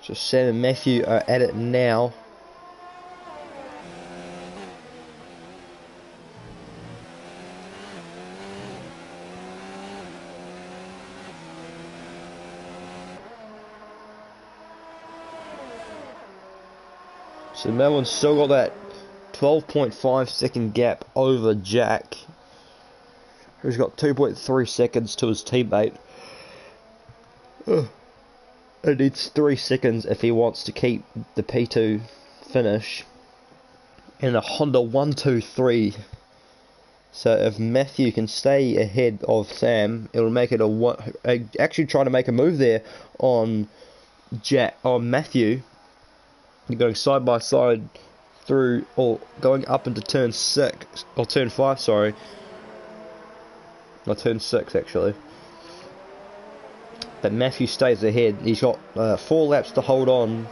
So Sam and Matthew are at it now. So Melvin's still got that 12.5 second gap over Jack, who's got 2.3 seconds to his teammate. It needs 3 seconds if he wants to keep the P2 finish. And a Honda 123. So if Matthew can stay ahead of Sam, it'll make it actually trying to make a move there on Matthew. Going side by side through, or going up into turn 6, or turn 5, sorry. Or turn 6 actually. But Matthew stays ahead. He's got 4 laps to hold on.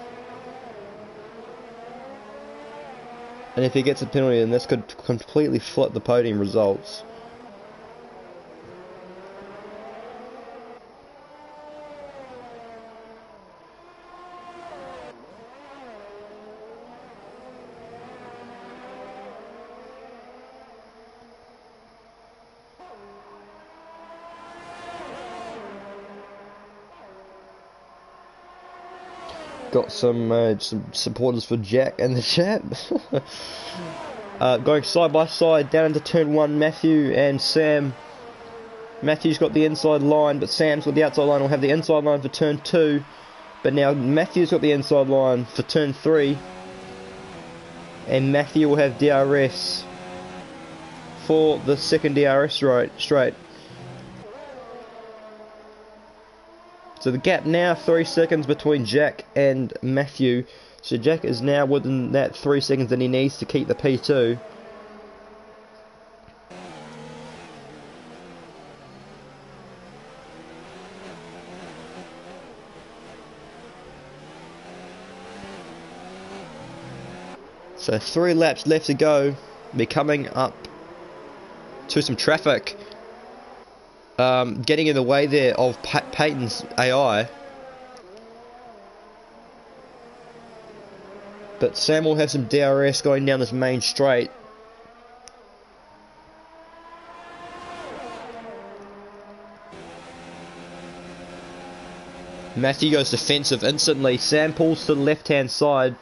And if he gets a penalty, then this could completely flip the podium results. Got some supporters for Jack in the chat. Going side by side down into turn 1, Matthew and Sam. Matthew's got the inside line, but Sam's got the outside line. Will have the inside line for turn 2, but now Matthew's got the inside line for turn 3, and Matthew will have DRS for the second DRS straight. So the gap now 3 seconds between Jack and Matthew. So Jack is now within that 3 seconds that he needs to keep the P2. So 3 laps left to go. We're coming up to some traffic. Getting in the way there of Peyton's AI. But Sam will have some DRS going down this main straight. Matthew goes defensive instantly. Sam pulls to the left hand side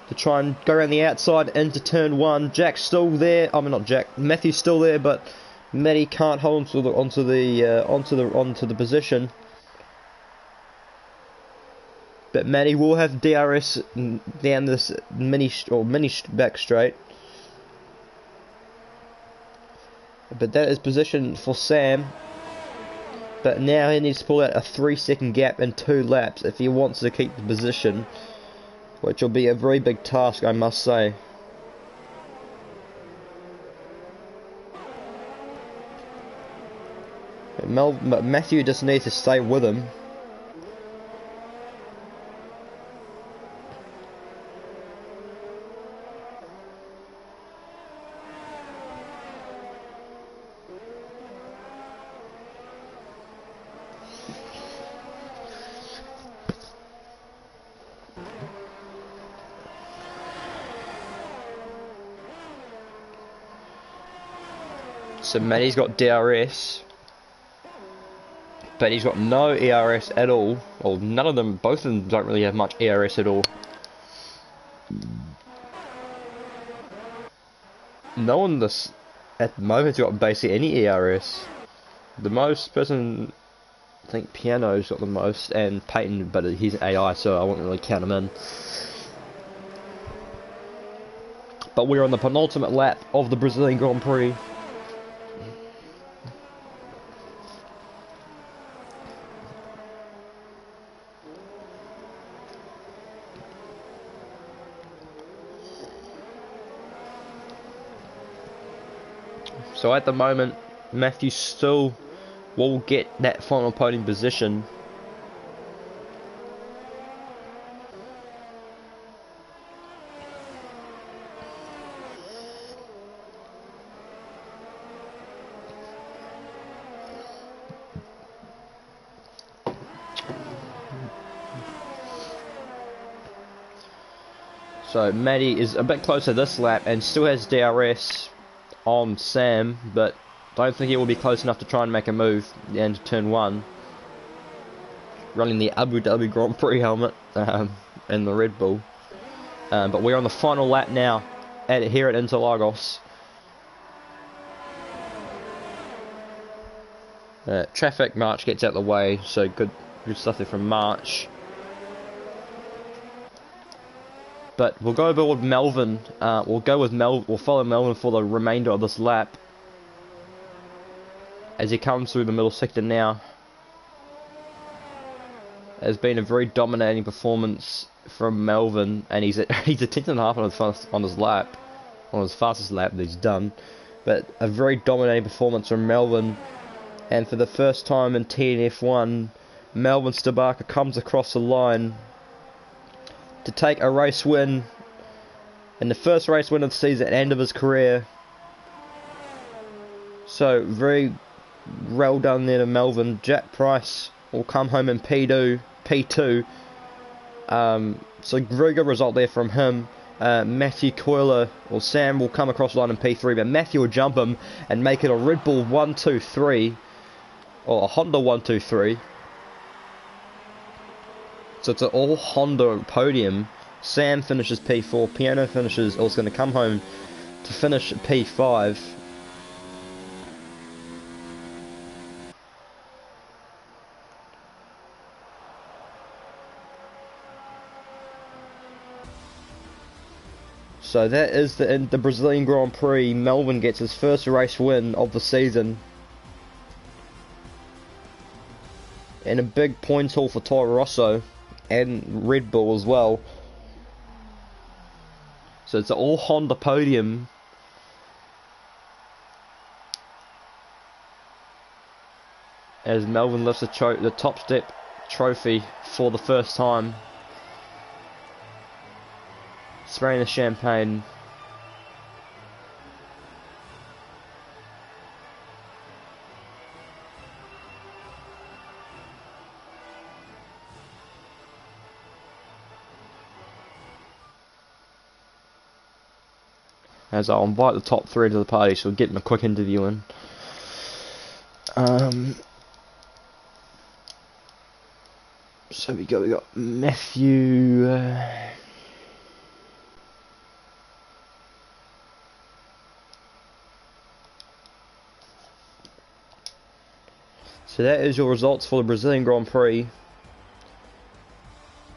to try and go around the outside into turn 1. Jack's still there. I mean, not Jack. Matthew's still there, but Matty can't hold onto the position. But Matty will have DRS down this mini back straight. But that is position for Sam. But now he needs to pull out a 3 second gap in 2 laps if he wants to keep the position, which will be a very big task, I must say. Matthew just needs to stay with him. So Matty's got DRS, but he's got no ERS at all. Well, none of them, both of them don't really have much ERS at all. No one this at the moment's got basically any ERS. The most person, I think Piano's got the most, and Peyton, but he's AI, so I won't really count him in. But we're on the penultimate lap of the Brazilian Grand Prix. So at the moment, Matthew still will get that final podium position. So Matty is a bit closer this lap and still has DRS on Sam, but don't think he will be close enough to try and make a move into turn 1. Running the Abu Dhabi Grand Prix helmet and the Red Bull. But we're on the final lap now here at Interlagos. Traffic, March gets out of the way, so good stuff there from March. But we'll go with Melvin. We'll follow Melvin for the remainder of this lap as he comes through the middle sector now. It's been a very dominating performance from Melvin, and he's a tenth and a half on his lap, on his fastest lap that he's done. But a very dominating performance from Melvin, and for the first time in TNF1, Melvin Stabaka comes across the line to take a race win, and the first race win of the season at the end of his career. So very well done there to Melvin. Jack Price will come home in P2. So very good result there from him. Matthew Coiler, or Sam, will come across the line in P3, but Matthew will jump him and make it a Red Bull 1-2-3, or a Honda 1-2-3. So it's an all Honda podium. Sam finishes P4, Piano finishes, or is going to come home to finish P5. So that is the Brazilian Grand Prix. Melvin gets his first race win of the season. And a big points haul for Toro Rosso and Red Bull as well. So it's an all Honda podium. As Melvin lifts the top step trophy for the first time. Spraying the champagne. As I'll invite the top 3 to the party, so we'll get them a quick interview in. So we got Matthew. So that is your results for the Brazilian Grand Prix.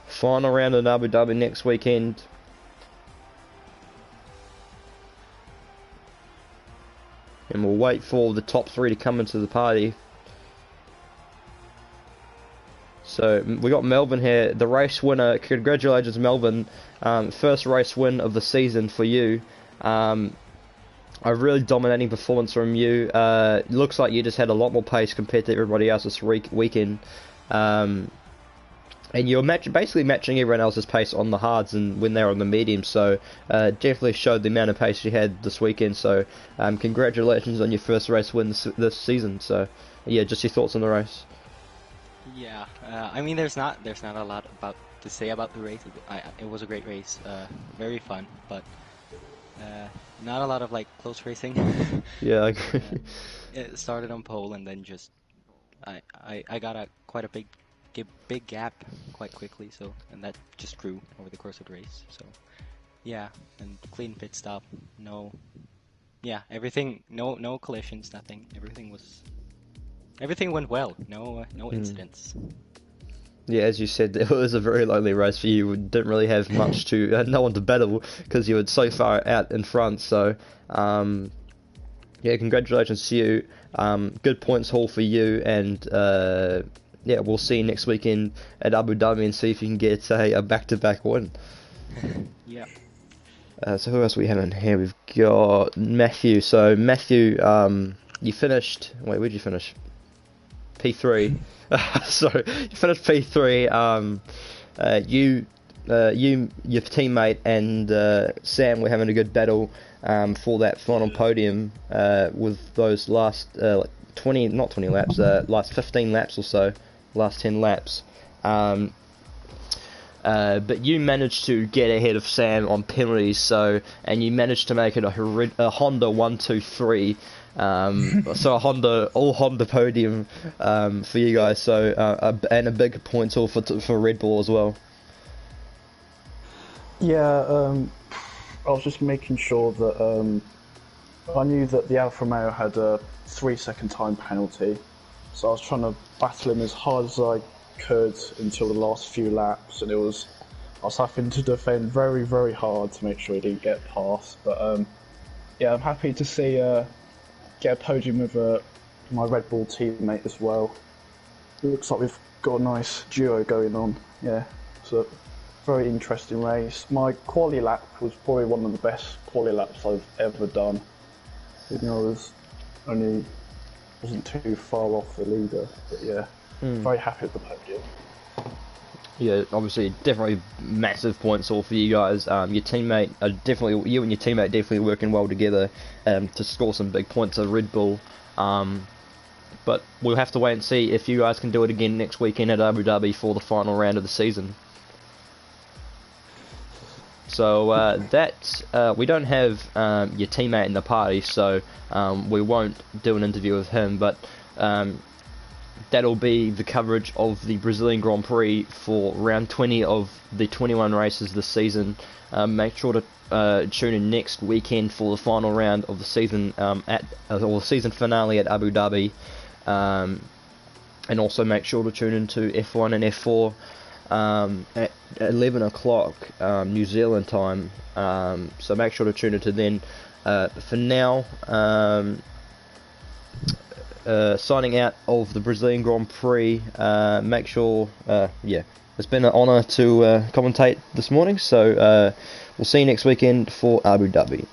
Final round in Abu Dhabi next weekend. And we'll wait for the top 3 to come into the party. So we got Melvin here, the race winner. Congratulations, Melvin. First race win of the season for you. A really dominating performance from you. Looks like you just had a lot more pace compared to everybody else this weekend. And you're basically matching everyone else's pace on the hards and when they're on the mediums. So definitely showed the amount of pace you had this weekend. So congratulations on your first race win this season. So yeah, just your thoughts on the race. Yeah, I mean, there's not a lot to say about the race. It was a great race, very fun, but not a lot of like close racing. Yeah, I agree. It started on pole and then just I got a quite a big gap quite quickly, so and that just grew over the course of the race. So yeah, and clean pit stop, no, yeah, everything, no collisions, nothing. Everything went well. No Mm. incidents. Yeah, as you said, it was a very lonely race for you. You didn't really have much to, no one to battle because you were so far out in front. So, yeah, congratulations to you. Good points haul for you, and yeah, we'll see you next weekend at Abu Dhabi and see if you can get a back-to-back win. Yeah. So who else we have in here? We've got Matthew. So Matthew, you finished. Wait, where'd you finish? P3. So you finished P3. You, your teammate, and Sam were having a good battle for that final podium with those last 20, not 20 laps, last 15 laps or so, last 10 laps. But you managed to get ahead of Sam on penalties, and you managed to make it a Honda 1-2-3. So all Honda podium for you guys. So and a big points all for Red Bull as well. Yeah, I was just making sure that I knew that the Alfa Romeo had a 3-second time penalty, so I was trying to battle him as hard as I could until the last few laps, and I was having to defend very, very hard to make sure he didn't get past. But yeah, I'm happy to see get a podium with my Red Bull teammate as well. It looks like we've got a nice duo going on. Yeah, so very interesting race. My quali lap was probably one of the best quali laps I've ever done. You know, I wasn't too far off the leader, but yeah, very happy with the podium. Yeah, obviously, definitely massive points all for you guys. Your teammate, you and your teammate definitely working well together to score some big points at Red Bull. But we'll have to wait and see if you guys can do it again next weekend at Abu Dhabi for the final round of the season. So we don't have your teammate in the party, so we won't do an interview with him, but that'll be the coverage of the Brazilian Grand Prix for round 20 of the 21 races this season. Make sure to tune in next weekend for the final round of the season or the season finale at Abu Dhabi, and also make sure to tune into F1 and F4 at 11 o'clock New Zealand time. So make sure to tune into then. For now, signing out of the Brazilian Grand Prix. Make sure, yeah, it's been an honour to commentate this morning. So we'll see you next weekend for Abu Dhabi.